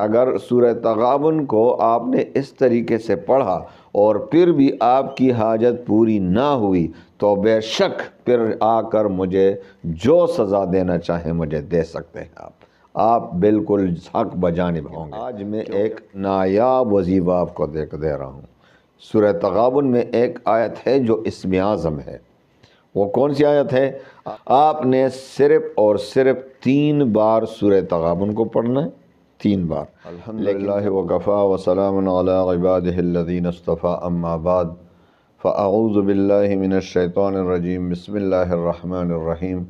اگر سورہ تغابن کو آپ نے اس طریقے سے پڑھا اور پھر بھی آپ کی حاجت پوری نہ ہوئی تو بے شک پھر آ کر مجھے جو سزا دینا چاہیں مجھے دے سکتے ہیں آپ بالکل حق بجانب ہوں گے۔ آج میں ایک نایاب وظیفہ آپ کو دے رہا ہوں۔ سورہ تغابن میں ایک آیت ہے جو اسم اعظم ہے۔ وہ کون سی آیت ہے؟ آپ نے صرف اور صرف 3 بار سورہ تغابن کو پڑھنا ہے، 3 بار۔ الحمدللہ وکفا وسلام علی عبادہ الذین اصطفیٰ، اما بعد فاعوذ باللہ من الشیطان الرجیم، بسم اللہ الرحمن الرحیم۔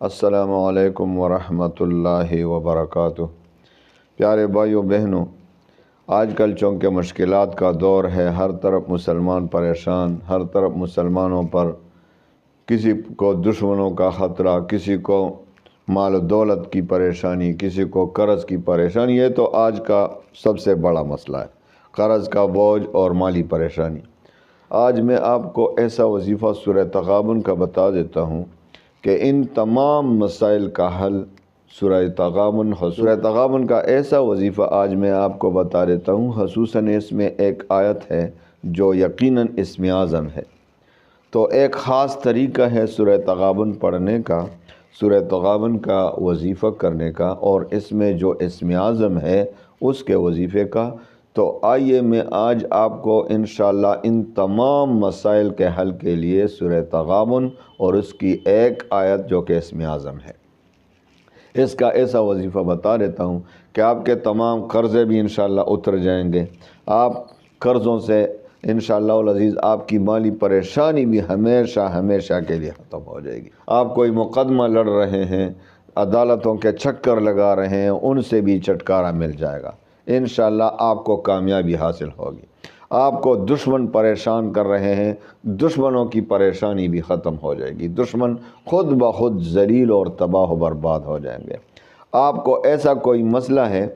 السلام علیکم ورحمۃ اللہ وبرکاتہ۔ پیارے بھائیو بہنوں، آج کل چونکہ مشکلات کا دور ہے، ہر طرف مسلمان پریشان، ہر طرف مسلمانوں پر کسی کو دشمنوں کا خطرہ، کسی کو مال و دولت کی پریشانی، کسی کو قرض کی پریشانی۔ یہ تو آج کا سب سے بڑا مسئلہ ہے، قرض کا بوجھ اور مالی پریشانی۔ آج میں آپ کو ایسا وظیفہ سورہ تغابن کا بتا دیتا ہوں کہ ان تمام مسائل کا حل سورہ تغابن ہے۔ سورہ تغابن کا ایسا وظیفہ آج میں آپ کو بتا دیتا ہوں، خصوصاً اس میں ایک آیت ہے جو یقیناً اسم اعظم ہے۔ تو ایک خاص طریقہ ہے سورہ تغابن پڑھنے کا، سورہ تغابن کا وظیفہ کرنے کا، اور اس میں جو اسم اعظم ہے اس کے وظیفے کا۔ تو آئیے میں آج آپ کو انشاءاللہ ان تمام مسائل کے حل کے لیے سورہ تغابن اور اس کی ایک آیت جو کہ اسم اعظم ہے، اس کا ایسا وظیفہ بتا دیتا ہوں کہ آپ کے تمام قرضے بھی انشاءاللہ اتر جائیں گے۔ آپ قرضوں سے انشاءاللہ العزیز آپ کی مالی پریشانی بھی ہمیشہ کے لیے ختم ہو جائے گی۔ آپ کوئی مقدمہ لڑ رہے ہیں، عدالتوں کے چکر لگا رہے ہیں، ان سے بھی چھٹکارا مل جائے گا۔ انشاءاللہ آپ کو کامیابی حاصل ہوگی۔ آپ کو دشمن پریشان کر رہے ہیں، دشمنوں کی پریشانی بھی ختم ہو جائے گی۔ دشمن خود بخود ذلیل اور تباہ و برباد ہو جائیں گے۔ آپ کو ایسا کوئی مسئلہ ہے،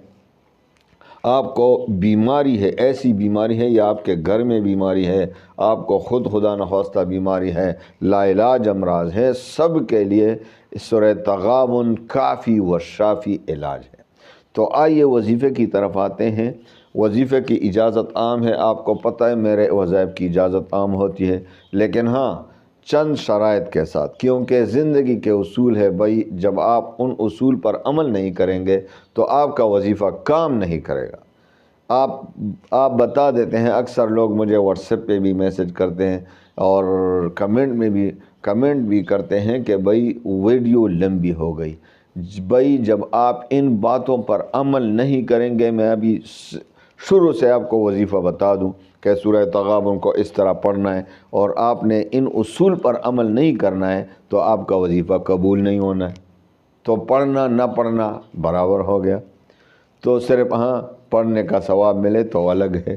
آپ کو بیماری ہے، ایسی بیماری ہے یا آپ کے گھر میں بیماری ہے، آپ کو خدا نخواستہ بیماری ہے، لا علاج امراض ہے، سب کے لیے سورہ تغابن کافی و شافی علاج ہے۔ تو آئیے وظیفے کی طرف آتے ہیں۔ وظیفے کی اجازت عام ہے، آپ کو پتہ ہے میرے وظائف کی اجازت عام ہوتی ہے، لیکن ہاں چند شرائط کے ساتھ، کیونکہ زندگی کے اصول ہے بھائی، جب آپ ان اصول پر عمل نہیں کریں گے تو آپ کا وظیفہ کام نہیں کرے گا۔ آپ بتا دیتے ہیں، اکثر لوگ مجھے واٹس ایپ پہ بھی میسج کرتے ہیں اور کمنٹ بھی کرتے ہیں کہ بھائی ویڈیو لمبی ہو گئی۔ بھائی جب آپ ان باتوں پر عمل نہیں کریں گے، میں ابھی شروع سے آپ کو وظیفہ بتا دوں کہ سورہ تغابن کو اس طرح پڑھنا ہے اور آپ نے ان اصول پر عمل نہیں کرنا ہے تو آپ کا وظیفہ قبول نہیں ہونا ہے۔ تو پڑھنا نہ پڑھنا برابر ہو گیا۔ تو صرف ہاں پڑھنے کا ثواب ملے تو الگ ہے۔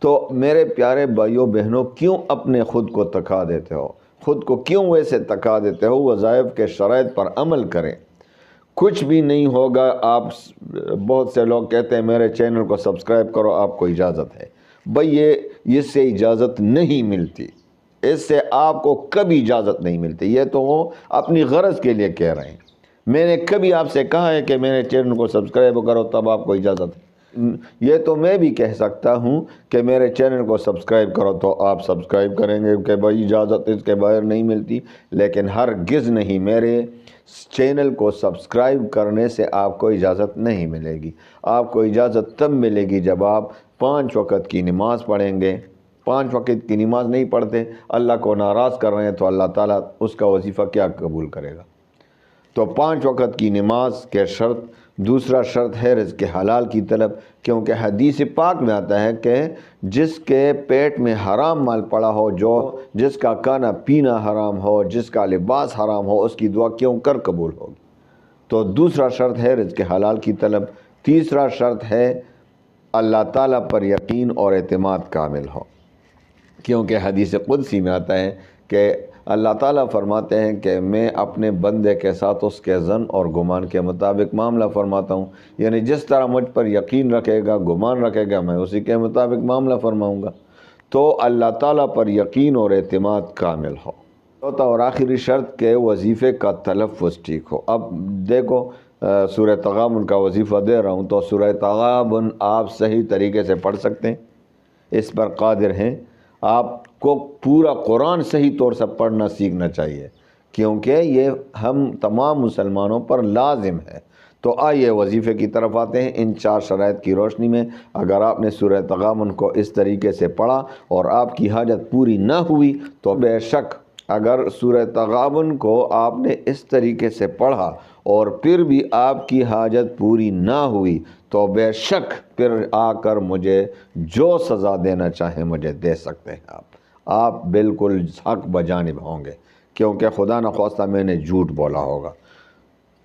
تو میرے پیارے بھائیوں بہنوں، کیوں اپنے خود کو تکا دیتے ہو؟ خود کو کیوں ویسے تکا دیتے ہو؟ وظائف کے شرائط پر عمل کریں، کچھ بھی نہیں ہوگا۔ آپ بہت سے لوگ کہتے ہیں میرے چینل کو سبسکرائب کرو، آپ کو اجازت ہے۔ بھئی اس سے اجازت نہیں ملتی، اس سے آپ کو کبھی اجازت نہیں ملتی۔ یہ تو وہ اپنی غرض کے لیے کہہ رہے ہیں۔ میں نے کبھی آپ سے کہا ہے کہ میرے چینل کو سبسکرائب کرو تب آپ کو اجازت ہے؟ یہ تو میں بھی کہہ سکتا ہوں کہ میرے چینل کو سبسکرائب کرو تو آپ سبسکرائب کریں گے کہ بھائی اجازت اس کے بغیر نہیں ملتی، لیکن ہرگز نہیں، میرے چینل کو سبسکرائب کرنے سے آپ کو اجازت نہیں ملے گی۔ آپ کو اجازت تب ملے گی جب آپ 5 وقت کی نماز پڑھیں گے۔ 5 وقت کی نماز نہیں پڑھتے، اللہ کو ناراض کر رہے ہیں، تو اللہ تعالیٰ اس کا وظیفہ کیا قبول کرے گا؟ تو 5 وقت کی نماز کے شرط، دوسرا شرط ہے رزق حلال کی طلب، کیونکہ حدیث پاک میں آتا ہے کہ جس کے پیٹ میں حرام مال پڑا ہو، جس کا کھانا پینا حرام ہو، جس کا لباس حرام ہو، اس کی دعا کیوں کر قبول ہوگی؟ تو دوسرا شرط ہے رزق حلال کی طلب۔ تیسرا شرط ہے اللہ تعالیٰ پر یقین اور اعتماد کامل ہو، کیونکہ حدیث قدسی میں آتا ہے کہ اللہ تعالیٰ فرماتے ہیں کہ میں اپنے بندے کے ساتھ اس کے ظن اور گمان کے مطابق معاملہ فرماتا ہوں، یعنی جس طرح مجھ پر یقین رکھے گا، گمان رکھے گا، میں اسی کے مطابق معاملہ فرماؤں گا۔ تو اللہ تعالیٰ پر یقین اور اعتماد کامل ہو۔ چوتھا اور آخری شرط کہ وظیفے کا تلفظ ٹھیک ہو۔ اب دیکھو، سورہ تغابن کا وظیفہ دے رہا ہوں، تو سورہ تغابن آپ صحیح طریقے سے پڑھ سکتے ہیں، اس پر قادر ہیں۔ آپ کو پورا قرآن صحیح طور سے پڑھنا سیکھنا چاہیے، کیونکہ یہ ہم تمام مسلمانوں پر لازم ہے۔ تو آئیے وظیفے کی طرف آتے ہیں۔ ان 4 شرائط کی روشنی میں اگر آپ نے سورہ تغابن کو اس طریقے سے پڑھا اور آپ کی حاجت پوری نہ ہوئی تو بے شک اگر سورہ تغابن کو آپ نے اس طریقے سے پڑھا اور پھر بھی آپ کی حاجت پوری نہ ہوئی تو بے شک پھر آ کر مجھے جو سزا دینا چاہیں مجھے دے سکتے ہیں۔ آپ بالکل حق بجانب ہوں گے، کیونکہ خدا نخواستہ میں نے جھوٹ بولا ہوگا۔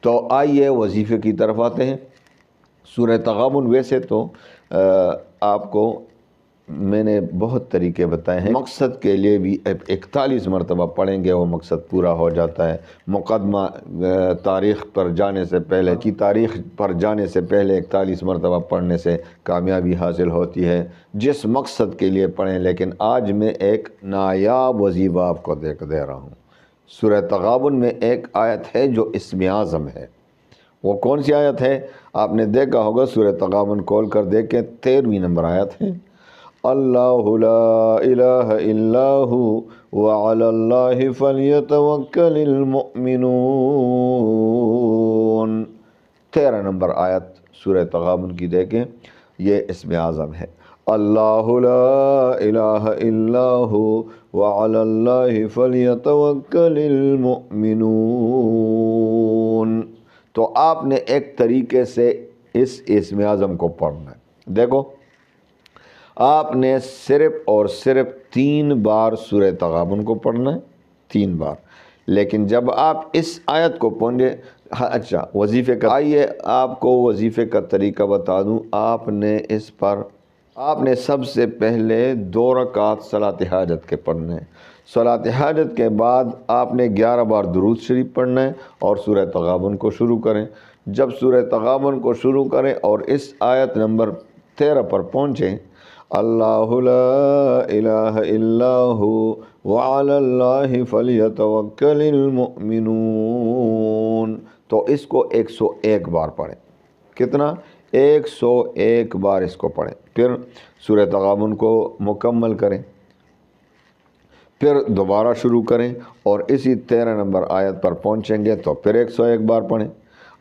تو آئیے وظیفے کی طرف آتے ہیں۔ سورہ تغابن ویسے تو آپ کو میں نے بہت طریقے بتائے ہیں، مقصد کے لیے بھی 41 مرتبہ پڑھیں گے وہ مقصد پورا ہو جاتا ہے۔ مقدمہ تاریخ پر جانے سے پہلے کی تاریخ پر جانے سے پہلے 41 مرتبہ پڑھنے سے کامیابی حاصل ہوتی ہے، جس مقصد کے لیے پڑھیں۔ لیکن آج میں ایک نایاب وظیفہ آپ کو دے رہا ہوں۔ سورہ تغابن میں ایک آیت ہے جو اسم اعظم ہے۔ وہ کون سی آیت ہے؟ آپ نے دیکھا ہوگا، سورہ تغابن کھول کر دیکھیں، 13ویں نمبر آیت ہے۔ اللہ لا الہ الا ہو وعلی اللہ فلیتوکل المؤمنون۔ 13 نمبر آیت سورہ تغابن کی دیکھیں، یہ اسم اعظم ہے۔ اللہ لا الہ الا ہو وعلی اللہ فلیتوکل المؤمنون۔ تو آپ نے ایک طریقے سے اس اسم اعظم کو پڑھنا ہے۔ دیکھو، آپ نے صرف اور صرف 3 بار سورہ تغابن کو پڑھنا ہے، 3 بار۔ لیکن جب آپ اس آیت کو پڑھیں، اچھا وظیفے کا، آئیے آپ کو وظیفے کا طریقہ بتا دوں۔ آپ نے سب سے پہلے 2 رکعت صلاۃ حاجت کے پڑھنے ہیں۔ صلاۃ حاجت کے بعد آپ نے 11 بار درود شریف پڑھنا ہے اور سورہ تغابن کو شروع کریں۔ جب سورہ تغابن کو شروع کریں اور اس آیت نمبر 13 پر پہنچیں، اللہ لا الہ الا ہو وعلی اللہ فلیتوکل المؤمنون، تو اس کو 101 بار پڑھیں۔ کتنا؟ 101 بار اس کو پڑھیں۔ پھر سورہ تغابن کو مکمل کریں، پھر دوبارہ شروع کریں اور اسی 13 نمبر آیت پر پہنچیں گے تو پھر 101 بار پڑھیں۔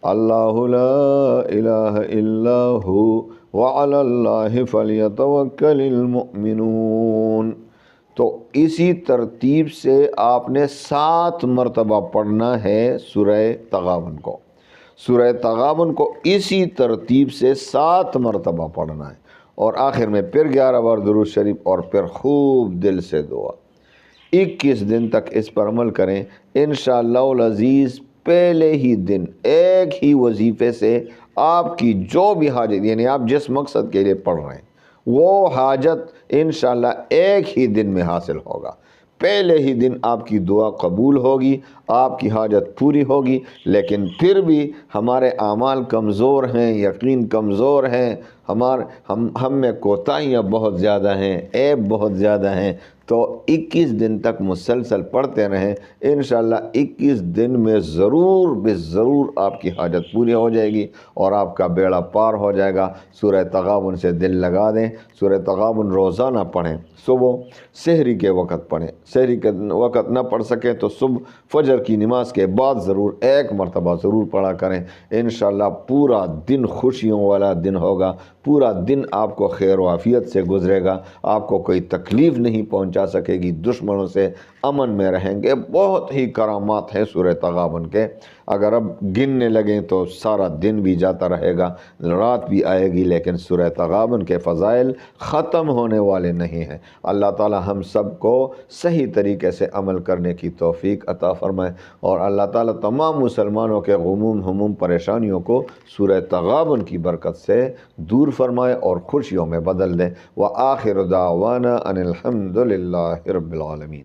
اللہ لا الہ الا ہو وعلی اللہ فلیتوکل المؤمنون۔ تو اسی ترتیب سے آپ نے 7 مرتبہ پڑھنا ہے سورہ تغابن کو۔ سورہ تغابن کو اسی ترتیب سے 7 مرتبہ پڑھنا ہے اور آخر میں پھر 11 بار درود شریف اور پھر خوب دل سے دعا۔ 21 دن تک اس پر عمل کریں، انشاءاللہ العزیز پہلے ہی دن ایک ہی وظیفے سے آپ کی جو بھی حاجت، یعنی آپ جس مقصد کے لیے پڑھ رہے ہیں، وہ حاجت انشاءاللہ ایک ہی دن میں حاصل ہوگا۔ پہلے ہی دن آپ کی دعا قبول ہوگی، آپ کی حاجت پوری ہوگی۔ لیکن پھر بھی ہمارے اعمال کمزور ہیں، یقین کمزور ہیں، ہم میں کوتاہیاں بہت زیادہ ہیں، عیب بہت زیادہ ہیں۔ تو 21 دن تک مسلسل پڑھتے رہیں، انشاءاللہ 21 دن میں ضرور ضرور آپ کی حاجت پوری ہو جائے گی اور آپ کا بیڑا پار ہو جائے گا۔ سورہ تغابن سے دل لگا دیں۔ سورہ تغابن روزانہ پڑھیں، صبح سحری کے وقت پڑھیں، سحری کے وقت نہ پڑھ سکیں تو صبح فجر کی نماز کے بعد ضرور 1 مرتبہ ضرور پڑھا کریں۔ انشاءاللہ پورا دن خوشیوں والا دن ہوگا، پورا دن آپ کو خیر و عافیت سے گزرے گا، آپ کو کوئی تکلیف نہیں پہنچا سکے گی، دشمنوں سے امن میں رہیں گے۔ بہت ہی کرامات ہیں سورہ تغابن کے، اگر اب گننے لگیں تو سارا دن بھی جاتا رہے گا، رات بھی آئے گی، لیکن سورہ تغابن کے فضائل ختم ہونے والے نہیں ہیں۔ اللہ تعالی ہم سب کو صحیح طریقے سے عمل کرنے کی توفیق عطا فرمائے اور اللہ تعالی تمام مسلمانوں کے غموم ہموم پریشانیوں کو سورہ تغابن کی برکت سے دور فرمائے اور خوشیوں میں بدل دے۔ وآخر دعوانا ان الحمد للہ رب العالمین۔